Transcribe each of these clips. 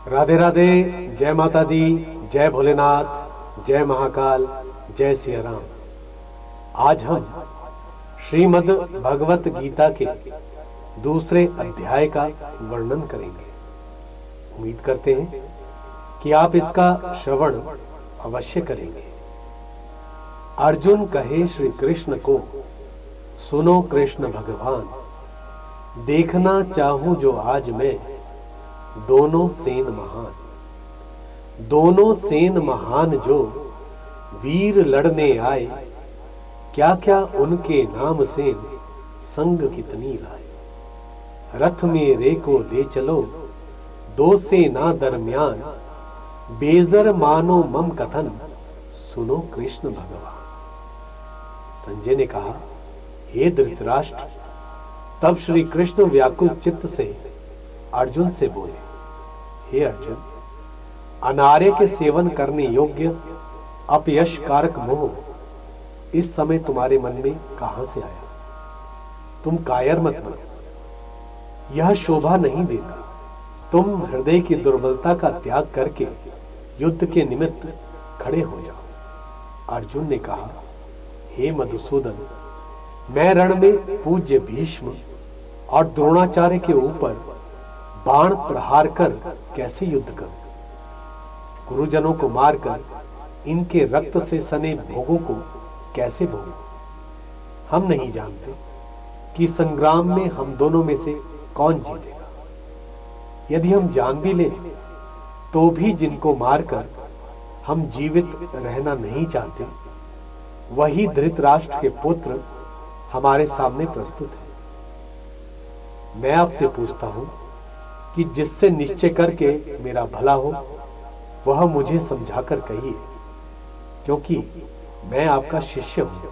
राधे राधे। जय माता दी। जय भोलेनाथ। जय महाकाल। जय सिया राम। आज हम श्रीमद् भगवत गीता के दूसरे अध्याय का वर्णन करेंगे। उम्मीद करते हैं कि आप इसका श्रवण अवश्य करेंगे। अर्जुन कहे श्री कृष्ण को, सुनो कृष्ण भगवान, देखना चाहूं जो आज मैं दोनों सेन महान। दोनों सेन महान जो वीर लड़ने आए, क्या क्या उनके नाम सेन संग कितनी लाए। रथ मेरे को दे चलो दो सेना दरमियान, बेजर मानो मम कथन सुनो कृष्ण भगवान। संजय ने कहा, हे धृतराष्ट्र। तब श्री कृष्ण व्याकुल चित्त से अर्जुन से बोले, हे अर्जुन, अनार्य के सेवन करने योग्य अपयश कारक मोह इस समय तुम्हारे मन में कहां से आया। तुम कायर मत बनो, यह शोभा नहीं देता। तुम हृदय की दुर्बलता का त्याग करके युद्ध के निमित्त खड़े हो जाओ। अर्जुन ने कहा, हे मधुसूदन, मैं रण में पूज्य भीष्म और द्रोणाचार्य के ऊपर बाण प्रहार कर कैसे युद्ध करूं। गुरुजनों को मारकर इनके रक्त से सने भोगों को कैसे भोगूं। हम नहीं जानते कि संग्राम में हम दोनों में से कौन जीतेगा। यदि हम जान भी लें तो भी जिनको मारकर हम जीवित रहना नहीं चाहते, वही धृतराष्ट्र के पुत्र हमारे सामने प्रस्तुत है। मैं आपसे पूछता हूं कि जिससे निश्चय करके मेरा भला हो, वह मुझे समझाकर कहिए, क्योंकि मैं आपका शिष्य हूं।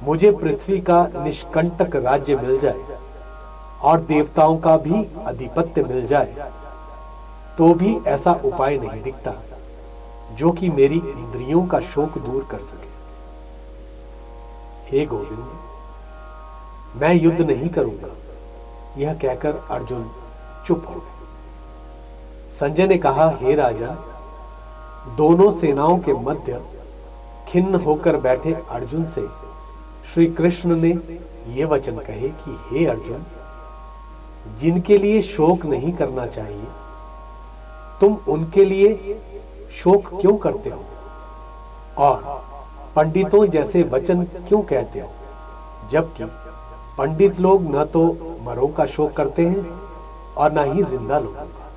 मुझे पृथ्वी का निष्कंटक राज्य मिल जाए और देवताओं का भी अधिपत्य मिल जाए, तो भी ऐसा उपाय नहीं दिखता जो कि मेरी इंद्रियों का शोक दूर कर सके। हे गोविंद, मैं युद्ध नहीं करूंगा। यह कहकर अर्जुन चुप हो गए। संजय ने कहा, हे राजन, दोनों सेनाओं के मध्य खिन्न होकर बैठे अर्जुन से श्री कृष्ण ने ये वचन कहे कि हे अर्जुन, जिनके लिए शोक नहीं करना चाहिए, तुम उनके लिए शोक क्यों करते हो और पंडितों जैसे वचन क्यों कहते हो, जबकि पंडित लोग न तो मरों का शोक करते हैं और न ही जिंदा लोगों का।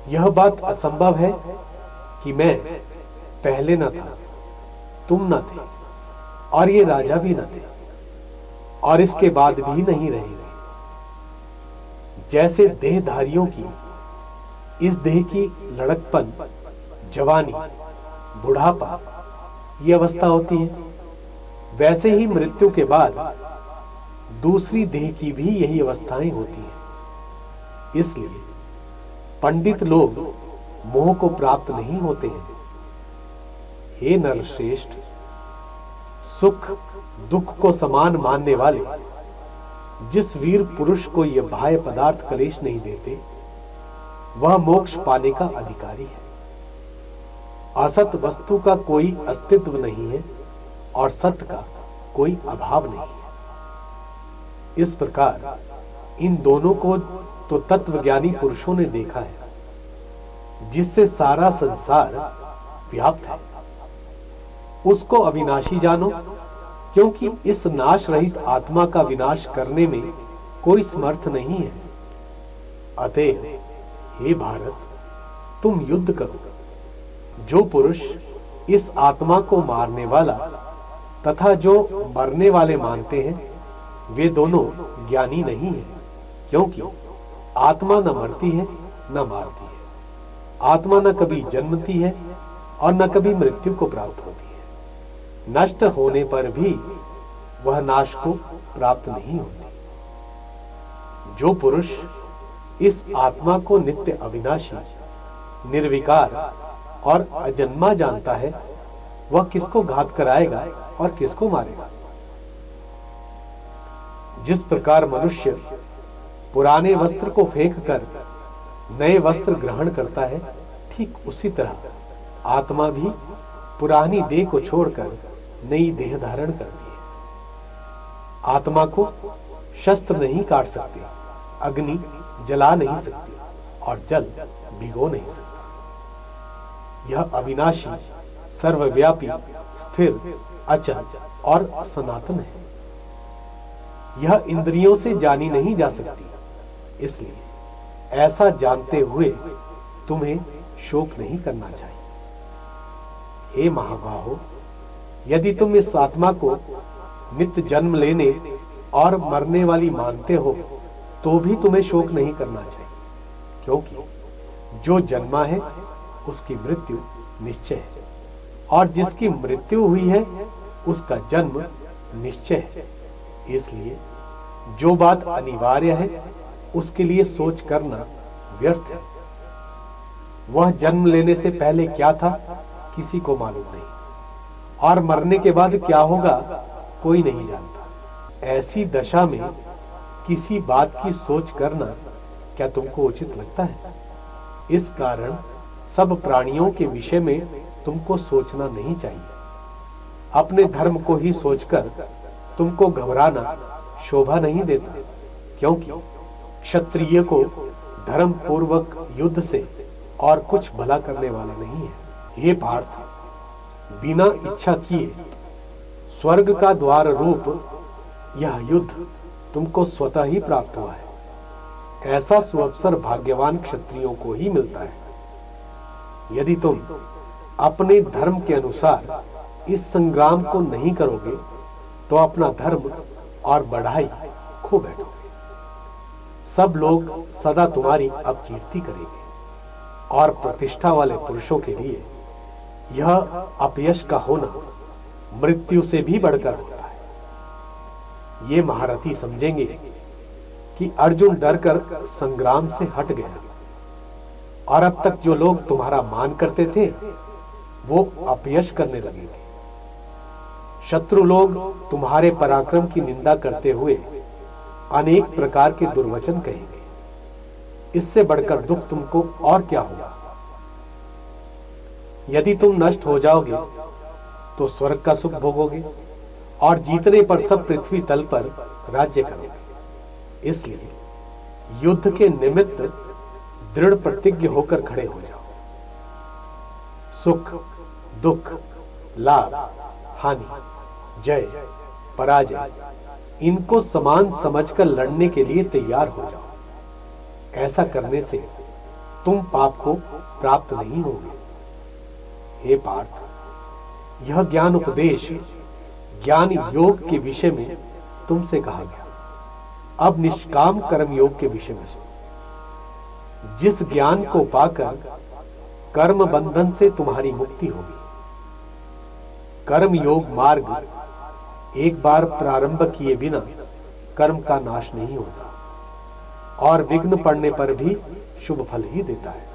यह बात असंभव है कि मैं पहले न था, तुम न थे और ये राजा भी न थे और इसके बाद भी नहीं रहेंगे। जैसे देहधारियों की इस देह की लड़कपन, जवानी, बुढ़ापा ये अवस्था होती है, वैसे ही मृत्यु के बाद दूसरी देह की भी यही अवस्थाएं होती हैं। इसलिए पंडित लोग मोह को प्राप्त नहीं होते हैं। हे नरश्रेष्ठ, सुख दुख को समान मानने वाले जिस वीर पुरुष को यह बाह्य पदार्थ कलेश नहीं देते, वह मोक्ष पाने का अधिकारी है। असत वस्तु का कोई अस्तित्व नहीं है और सत्य का कोई अभाव नहीं है। इस प्रकार इन दोनों को तो तत्वज्ञानी पुरुषों ने देखा है, जिससे सारा संसार व्याप्त है। उसको अविनाशी जानो, क्योंकि इस नाश रहित आत्मा का विनाश करने में कोई समर्थ नहीं है। अतएव हे भारत, तुम युद्ध करो। जो पुरुष इस आत्मा को मारने वाला तथा जो मरने वाले मानते हैं, वे दोनों ज्ञानी नहीं हैं, क्योंकि आत्मा न मरती है न मारती है। आत्मा न कभी जन्मती है और न कभी मृत्यु को प्राप्त होती है। नष्ट होने पर भी वह नाश को प्राप्त नहीं होती। जो पुरुष इस आत्मा को नित्य अविनाशी, निर्विकार और अजन्मा जानता है, वह किसको घात कराएगा और किसको मारेगा। जिस प्रकार मनुष्य पुराने वस्त्र को फेंककर नए वस्त्र ग्रहण करता है, ठीक उसी तरह आत्मा भी पुरानी देह को छोड़कर नई देह धारण करती है। आत्मा को शस्त्र नहीं काट सकते, अग्नि जला नहीं सकती और जल भिगो नहीं सकता। यह अविनाशी, सर्वव्यापी, स्थिर, अचल और सनातन है। यह इंद्रियों से जानी नहीं जा सकती, इसलिए ऐसा जानते हुए तुम्हें शोक नहीं करना चाहिए। हे महाबाहो, यदि तुम इस आत्मा को नित्य जन्म लेने और मरने वाली मानते हो तो भी तुम्हें शोक नहीं करना चाहिए, क्योंकि जो जन्मा है उसकी मृत्यु निश्चय है और जिसकी मृत्यु हुई है उसका जन्म निश्चय है। इसलिए जो बात अनिवार्य है उसके लिए सोच करना व्यर्थ है। वह जन्म लेने से पहले क्या था किसी को मालूम नहीं, और मरने के बाद क्या होगा कोई नहीं जानता। ऐसी दशा में किसी बात की सोच करना क्या तुमको उचित लगता है? इस कारण सब प्राणियों के विषय में तुमको सोचना नहीं चाहिए। अपने धर्म को ही सोचकर तुमको घबराना शोभा नहीं देता, क्योंकि क्षत्रिय को धर्म पूर्वक युद्ध से और कुछ भला करने वाला नहीं है। हे पार्थ, बिना इच्छा किए स्वर्ग का द्वार रूप यह युद्ध तुमको स्वतः ही प्राप्त हुआ है। ऐसा सुअवसर भाग्यवान क्षत्रियों को ही मिलता है। यदि तुम अपने धर्म के अनुसार इस संग्राम को नहीं करोगे तो अपना धर्म और बढ़ाई खो बैठोगे। सब लोग सदा तुम्हारी अपकीर्ति करेंगे और प्रतिष्ठा वाले पुरुषों के लिए यह अपयश का होना मृत्यु से भी बढ़कर होता है। ये महारथी समझेंगे कि अर्जुन डरकर संग्राम से हट गया और अब तक जो लोग तुम्हारा मान करते थे वो अपयश करने लगेंगे। शत्रु लोग तुम्हारे पराक्रम की निंदा करते हुए अनेक प्रकार के दुर्वचन कहेंगे। इससे बढ़कर दुख तुमको और क्या होगा? यदि तुम नष्ट हो जाओगे तो स्वर्ग का सुख भोगोगे और जीतने पर सब पृथ्वी तल पर राज्य करोगे। इसलिए युद्ध के निमित्त दृढ़ प्रतिज्ञ होकर खड़े हो जाओ। सुख, दुख, लाभ, हानि, जय, पराजय, इनको समान समझकर लड़ने के लिए तैयार हो जाओ। ऐसा करने से तुम पाप को प्राप्त नहीं होगे। हे पार्थ, यह ज्ञान उपदेश ज्ञान योग के विषय में तुमसे कहा गया। अब निष्काम कर्म योग के विषय में सुनो। जिस ज्ञान को पाकर कर्म बंधन से तुम्हारी मुक्ति होगी। कर्म योग मार्ग एक बार प्रारंभ किए बिना कर्म का नाश नहीं होता और विघ्न पड़ने पर भी शुभ फल ही देता है।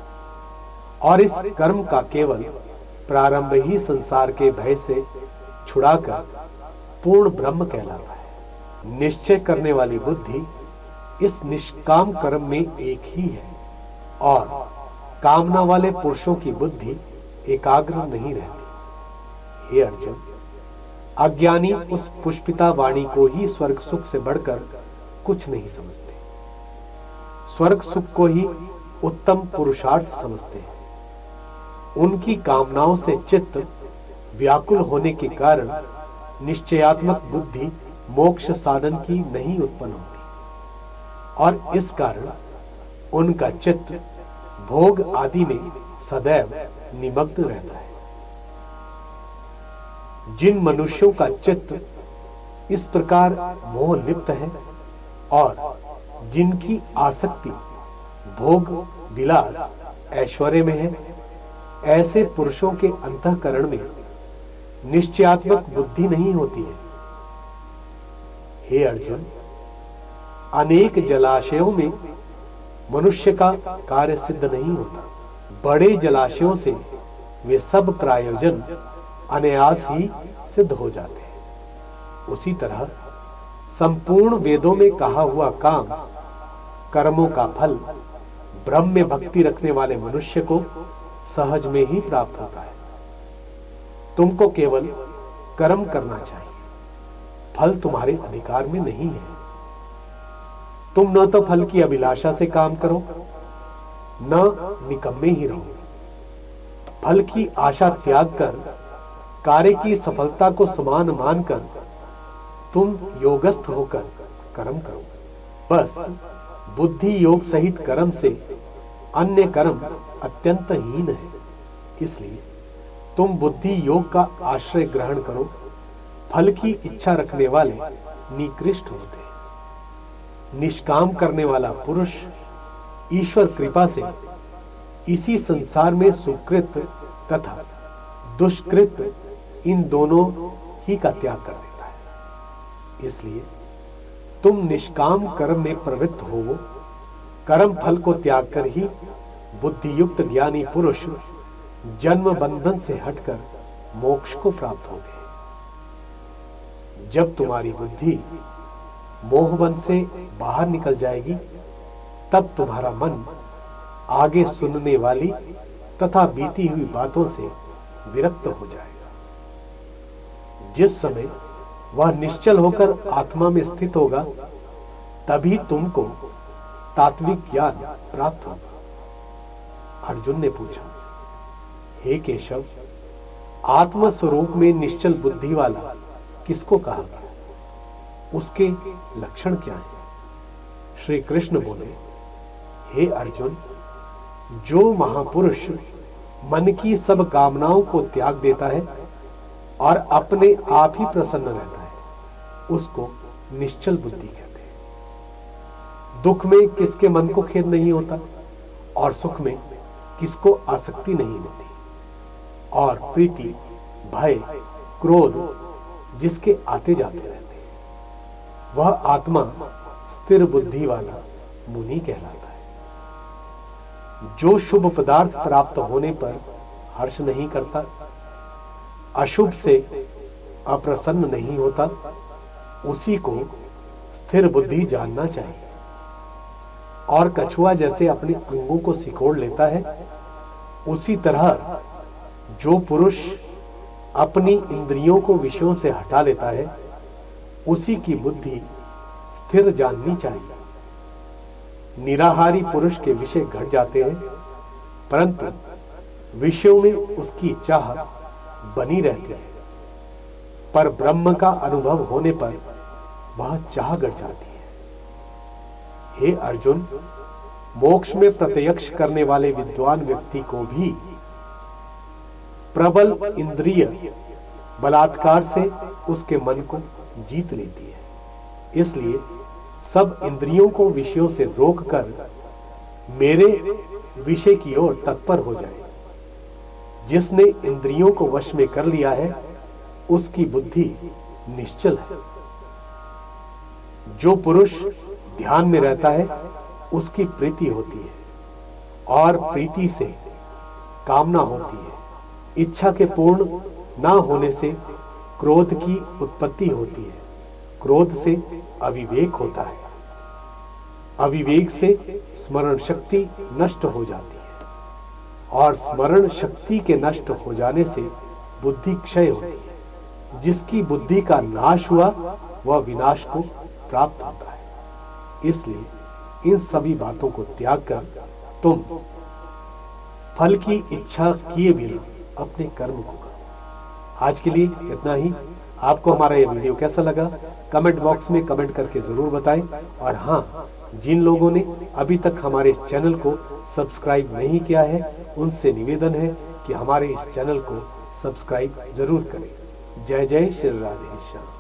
और इस कर्म का केवल प्रारंभ ही संसार के भय से छुड़ाकर पूर्ण ब्रह्म कहलाता है। निश्चय करने वाली बुद्धि इस निष्काम कर्म में एक ही है और कामना वाले पुरुषों की बुद्धि एकाग्र नहीं रहती। हे अर्जुन, अज्ञानी उस पुष्पिता वाणी को ही स्वर्ग सुख से बढ़कर कुछ नहीं समझते। स्वर्ग सुख को ही उत्तम पुरुषार्थ समझते हैं। उनकी कामनाओं से चित्त व्याकुल होने के कारण निश्चयात्मक बुद्धि मोक्ष साधन की नहीं उत्पन्न होती और इस कारण उनका चित्त भोग आदि में सदैव निमग्न रहता है। जिन मनुष्यों का चित्त इस प्रकार मोह लिप्त है और जिनकी आसक्ति भोग, विलास, ऐश्वर्य में है, ऐसे पुरुषों के अंतःकरण में निश्चयात्मक बुद्धि नहीं होती है। हे अर्जुन, अनेक जलाशयों में मनुष्य का कार्य सिद्ध नहीं होता। बड़े जलाशयों से वे सब प्रायोजन अनायास ही सिद्ध हो जाते हैं। उसी तरह संपूर्ण वेदों में कहा हुआ काम, कर्मों का फल ब्रह्म में भक्ति रखने वाले मनुष्य को सहज में ही प्राप्त होता है। तुमको केवल कर्म करना चाहिए, फल तुम्हारे अधिकार में नहीं है। तुम न तो फल की अभिलाषा से काम करो, न निकम्मे ही रहो। फल की आशा त्याग कर कार्य की सफलता को समान मानकर तुम योगस्थ होकर कर्म करो। बस बुद्धि योग सहित कर्म से अन्य कर्म अत्यंत हीन है। इसलिए तुम बुद्धि योग का आश्रय ग्रहण करो। फल की इच्छा रखने वाले निकृष्ट होते हैं। निष्काम करने वाला पुरुष ईश्वर कृपा से इसी संसार में सुकृत तथा दुष्कृत इन दोनों ही का त्याग कर देता है। इसलिए तुम निष्काम कर्म में प्रवृत्त हो। कर्म फल को त्याग कर ही बुद्धियुक्त ज्ञानी पुरुष जन्म बंधन से हटकर मोक्ष को प्राप्त होंगे। जब तुम्हारी बुद्धि मोहबंध से बाहर निकल जाएगी, तब तुम्हारा मन आगे सुनने वाली तथा बीती हुई बातों से विरक्त हो जाएगा। जिस समय वह निश्चल होकर आत्मा में स्थित होगा, तभी तुमको तात्विक ज्ञान प्राप्त होगा। अर्जुन ने पूछा, हे केशव, आत्म स्वरूप में निश्चल बुद्धि वाला किसको कहा गया? उसके लक्षण क्या हैं? श्री कृष्ण बोले, हे अर्जुन, जो महापुरुष मन की सब कामनाओं को त्याग देता है और अपने आप ही प्रसन्न रहता है, उसको निश्चल बुद्धि कहते हैं। दुख में किसके मन को खेद नहीं होता और सुख में किसको आसक्ति नहीं होती, और प्रीति, भय, क्रोध जिसके आते जाते रहते हैं, वह आत्मा स्थिर बुद्धि वाला मुनि कहलाता है। जो शुभ पदार्थ प्राप्त होने पर हर्ष नहीं करता, अशुभ से अप्रसन्न नहीं होता, उसी को स्थिर बुद्धि जानना चाहिए। और कछुआ जैसे अपने अंगों को सिकोड़ लेता है, उसी तरह जो पुरुष अपनी इंद्रियों को विषयों से हटा लेता है, उसी की बुद्धि स्थिर जाननी चाहिए। निराहारी पुरुष के विषय घट जाते हैं, परंतु विषयों में उसकी चाह बनी रहती है। पर ब्रह्म का अनुभव होने पर वह चाह घट जाती है। हे अर्जुन, मोक्ष में प्रत्यक्ष करने वाले विद्वान व्यक्ति को भी प्रबल इंद्रिय बलात्कार से उसके मन को जीत लेती है। इसलिए सब इंद्रियों को विषयों से रोककर मेरे विषय की ओर तत्पर हो जाए। जिसने इंद्रियों को वश में कर लिया है, उसकी बुद्धि निश्चल है। जो पुरुष ध्यान में रहता है, उसकी प्रीति होती है, और प्रीति से कामना होती है। इच्छा के पूर्ण ना होने से क्रोध की उत्पत्ति होती है। क्रोध से अविवेक होता है। अविवेक से स्मरण शक्ति नष्ट हो जाती है, और स्मरण शक्ति के नष्ट हो जाने से बुद्धि क्षय होती है। जिसकी बुद्धि का नाश हुआ, वह विनाश को प्राप्त होता है। इसलिए इन सभी बातों को त्याग कर तुम फल की इच्छा किए बिना अपने कर्म को करो। आज के लिए इतना ही। आपको हमारा ये वीडियो कैसा लगा, कमेंट बॉक्स में कमेंट करके जरूर बताएं। और हाँ, जिन लोगों ने अभी तक हमारे इस चैनल को सब्सक्राइब नहीं किया है, उनसे निवेदन है कि हमारे इस चैनल को सब्सक्राइब जरूर करें। जय जय श्री राधे श्याम।